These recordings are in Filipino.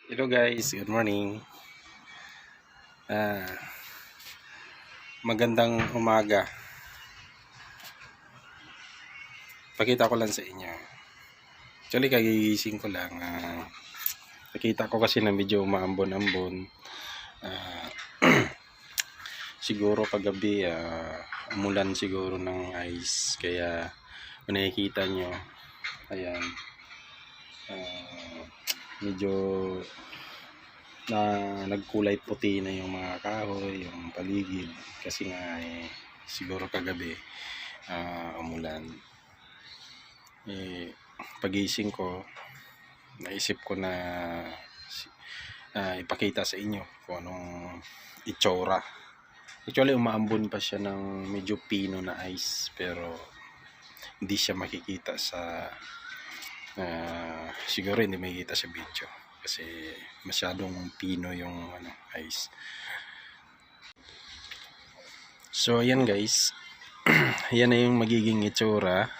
Hello guys, good morning. Ah, Magandang umaga. Pakita ko lang sa inyo. Actually, kagigising ko lang. Nakita ko kasi na medyo umaambon-ambon. Ah, Siguro kagabi, umulan siguro ng ice. Kaya, kung nakikita nyo, ayan, medyo na nagkulay puti na yung mga kahoy, yung paligid. Kasi nga, siguro kagabi, umulan. Pagising ko, naisip ko na ipakita sa inyo kung anong itsura. Actually, umaambon pa siya ng medyo pino na ice, pero hindi siya makikita sa siguro hindi makikita sa video kasi masyadong pino yung ice. So ayan guys, yan na yung magiging itsura.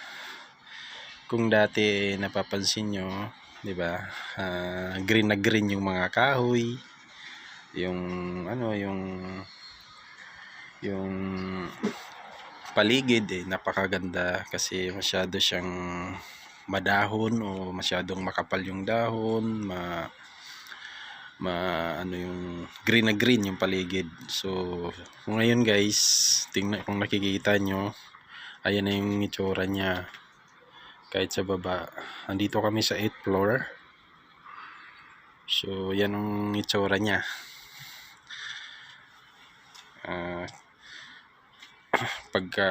Kung dati napapansin nyo, di ba? Green na green yung mga kahoy, yung paligid napakaganda kasi masyado siyang madahon o masyadong makapal yung dahon, yung green na green yung paligid. So ngayon guys, tingnan kung nakikita nyo, ayan na yung itsura niya. Kahit sa baba, andito kami sa 8th floor. So yan ang itsura niya. Pagka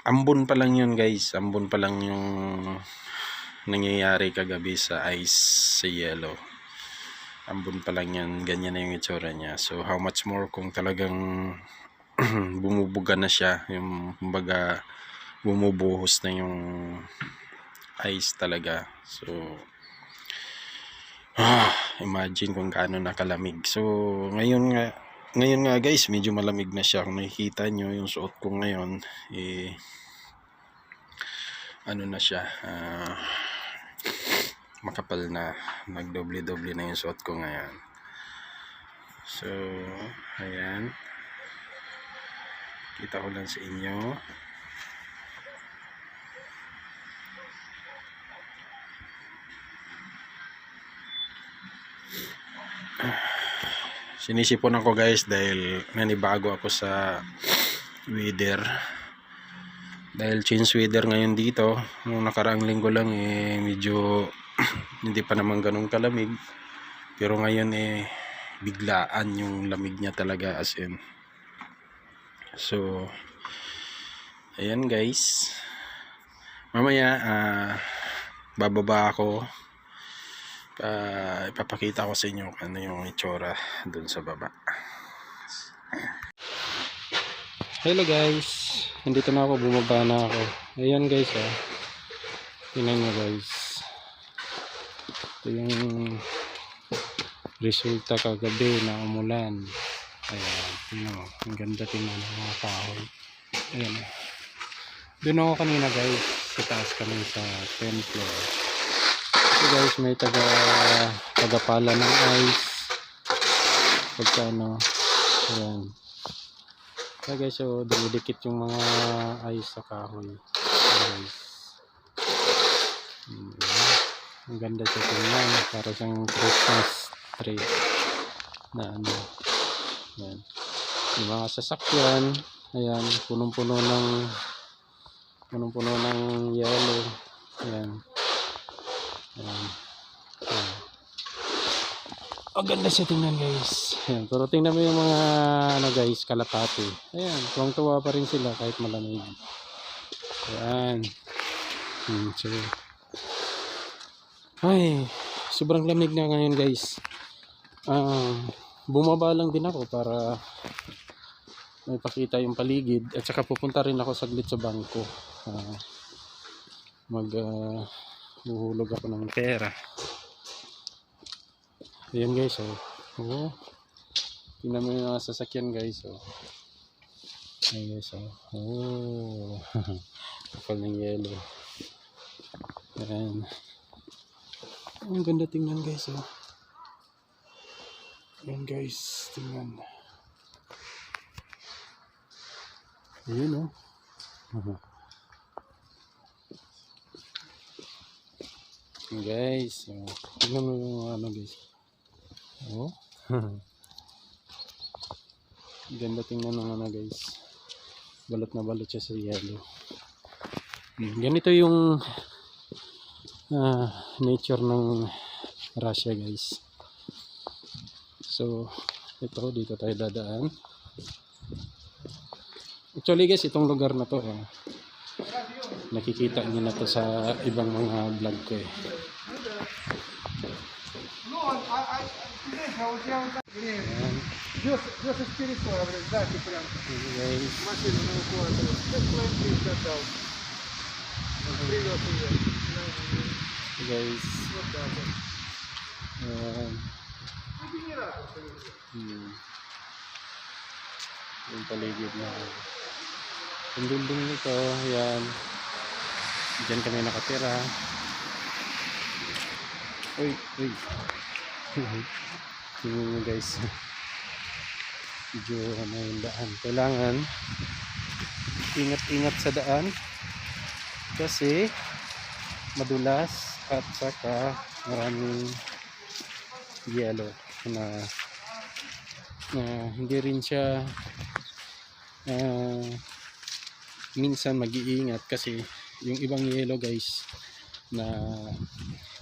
ambon pa lang yun guys, ambon pa lang yung nangyayari kagabi sa ice, sa yellow. Ambon pa lang yan, ganyan na yung itsura niya. So how much more kung talagang bumubuga na siya, yung kumbaga bumubuhos na yung ice talaga. So imagine kung gaano nakalamig. So ngayon nga guys, medyo malamig na siya. Kung nakikita nyo yung suot ko ngayon, ano na siya, makapal na, nagdoble-doble na yung suot ko ngayon. So ayan, kita ko lang sa inyo. Sinisipon ako guys dahil nanibago ako sa weather. Dahil change weather ngayon dito, nung nakaraang linggo lang medyo hindi pa naman ganun kalamig. Pero ngayon biglaan yung lamig niya talaga, as in. So ayan guys. Mamaya bababa ako. Ipapakita ko sa inyo ano yung itsura dun sa baba. Hello guys, nandito na ako, bumaba na ako. Ayan guys, tingnan nyo guys, ito yung resulta kagabi na umulan. Ayan, tingnan mo, ang ganda tingnan ng mga kahoy. Ayan, doon ako kanina guys, sa taas kami sa 10th floor. So guys, may tagapala ng ice pagka ayan. So guys, so dumidikit yung mga ice sa kahoy. Guys, ang ganda siya tingnan, para siyang Christmas tree na ayan. Yung mga sasakyan, ayan, punong-puno ng yellow. Ayan. Ang ganda siya tingnan guys. Ayan, pero tingnan mo yung mga guys, kalapati. Ayan, tuwang-tuwa pa rin sila kahit malamig. Ayan. So ay, sobrang lamig na ngayon guys. Bumaba lang din ako para may pakita yung paligid, at saka pupunta rin ako saglit sa bangko. Huhulog ako ng pera. Ayan guys, tingnan mo yung mga sasakyan guys, ayan guys, kapal ng yellow. Ayan, ang ganda tingnan guys, Ayan guys, tingnan. Ayun oh. Guys, tingnan mo yung ano guys. Oh. Ganda tingnan ng ano guys. Balot na balot siya sa yellow. Ganito yung nature ng Russia guys. So ito, dito tayo dadaan. Actually guys, itong lugar na to nakikita niyo na to sa ibang mga vlog ko eh. Ayan. Guys. Guys. Yung paligid na yung building nito, yan. Diyan kami nakatira. Uy. Tingnan nyo guys. Medyo ano yung daan. Kailangan ingat-ingat sa daan kasi madulas at saka maraming yellow na hindi rin siya minsan mag-iingat kasi yung ibang yellow guys na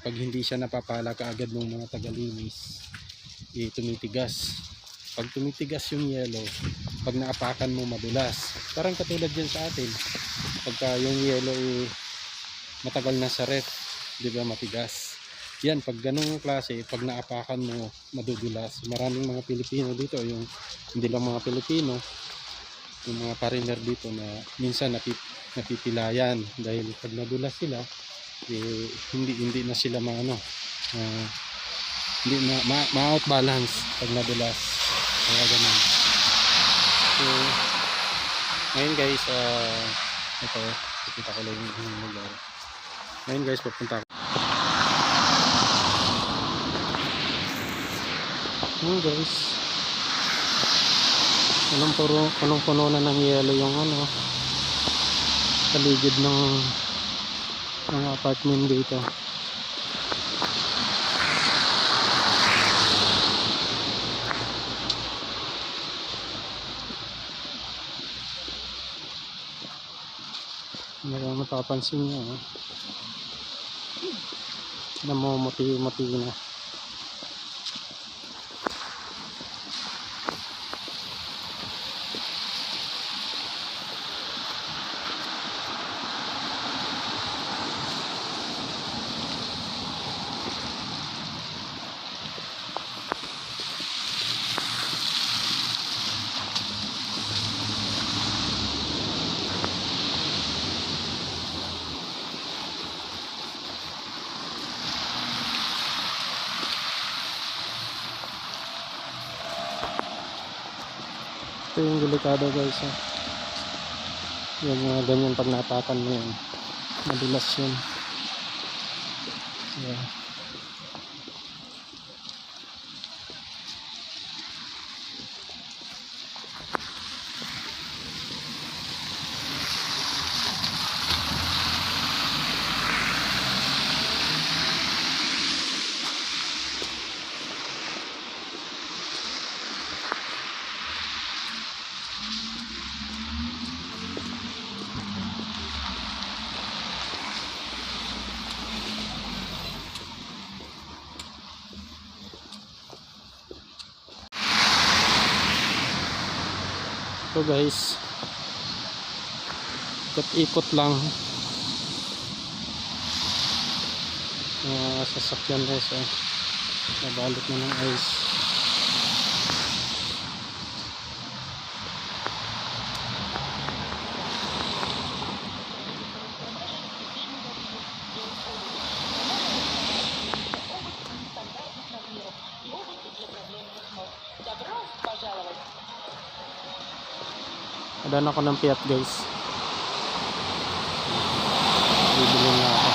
pag hindi siya napapala kaagad ng mga tagalinis tumitigas. Pag tumitigas yung yellow, pag naapakan mo madulas, parang katulad dyan sa atin pagka yung yellow matagal na sa ref, di ba, matigas yan. Pag ganung klase, pag naapakan mo madudulas. Maraming mga Pilipino dito, yung hindi lang mga Pilipino, yung mga foreigner dito na minsan napipilayan dahil pag nadulas sila hindi na sila hindi na ma-out balance pag nadulas, kaya ganun. So ngayon guys, ito pupunta ko lang yung lugar. Ngayon guys, pupunta ko guys, anong puno na ng yelo yung paligid ng apartment dito. Matapansin nyo namumuti-muti na. Ito yung delikado guys yung mga ganyan pag napakan mo yan madulas yun. Yeah. So guys, ikot lang sasakyan guys nabalot na ng ice. Adan ako ng Fiat guys. Bibili na ako.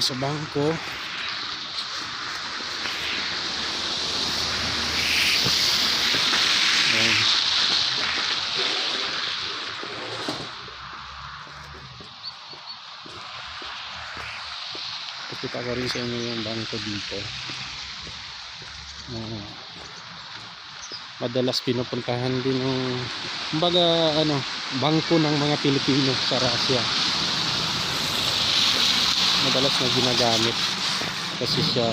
sa bangko. Ayan. Pakita ko rin sa inyo yung bangko dito. Madalas pinupuntahan din ng kumbaga bangko ng mga Pilipino sa Russia. Madalas na ginagamit kasi siya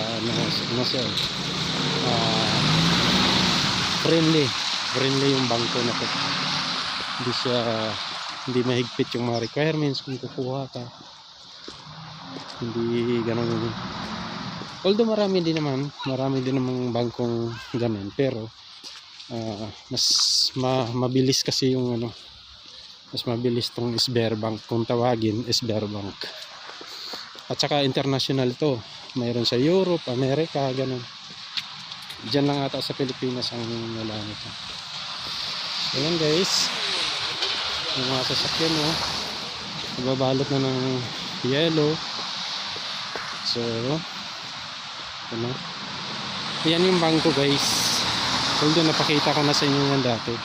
friendly yung bangko na to. Hindi mahigpit yung mga requirements kung kukuha ka. Hindi ganun. Although marami din naman bangkong ganun, pero mas mabilis kasi yung mas mabilis tong Sberbank kung tawagin, Sberbank. At saka international to, mayroon sa Europe, America, ganun. Diyan lang ata sa Pilipinas ang wala nito. Ayan guys, yung mga sasakyan nababalot na ng yellow. So yan yung bangko guys. Although napakita ko na sa inyo yan dati.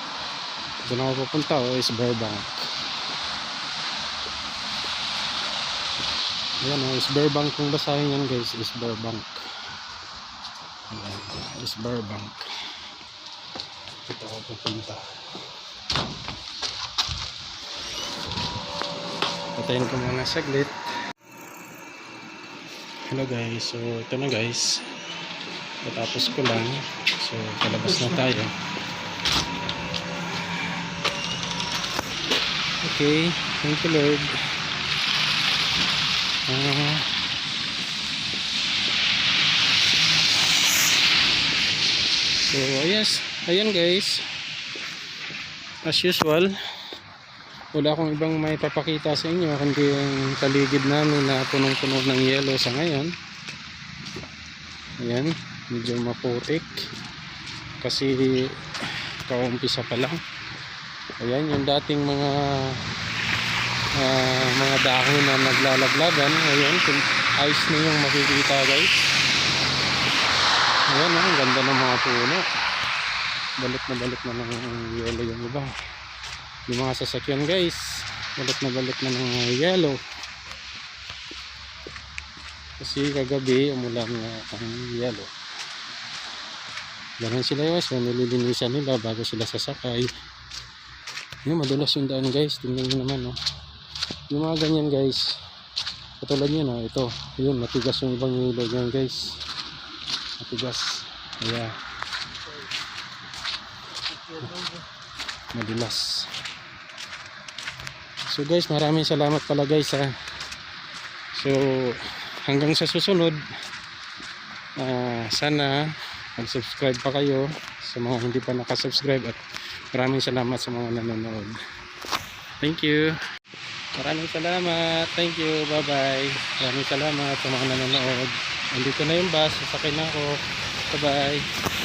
Doon ako pupunta Sberbank. Ayan Sberbank kung basahin yan guys, Sberbank. Ayan, Sberbank. Dito ako pupunta. Patayin ko muna saglit. Hello guys, so ito na guys, natapos ko lang, so palabas na tayo. Okay, thank you Lord. So yes, ayan guys, as usual wala akong ibang may papakita sa inyo kundi yung paligid namin na punong-puno ng yelo sa ngayon. Ayan, medyo maputik kasi kaumpisa pa lang. Ayan yung dating mga dahon na naglalaglagan. Ayan, ayos na yung makikita guys. Ayan ang ganda ng mga puno. Balot na ng yelo yung iba. Yung mga sasakyan guys, balot na ng yellow kasi kagabi umulan nga ang yellow. Ganun sila guys, nililinisan nila bago sila sasakay. Yung madulas yung daan guys, tingnan nyo naman yung mga ganyan guys, katulad nyo ito, yun matigas yung ibang yellow yan guys, matigas. Ayan, madulas. So guys, maraming salamat pala guys So hanggang sa susunod, sana mag-subscribe pa kayo sa mga hindi pa nakasubscribe, at maraming salamat sa mga nanonood. Thank you. Maraming salamat. Thank you. Bye bye. Maraming salamat sa mga nanonood. Andito na yung bus, sasakay na ako. Bye bye.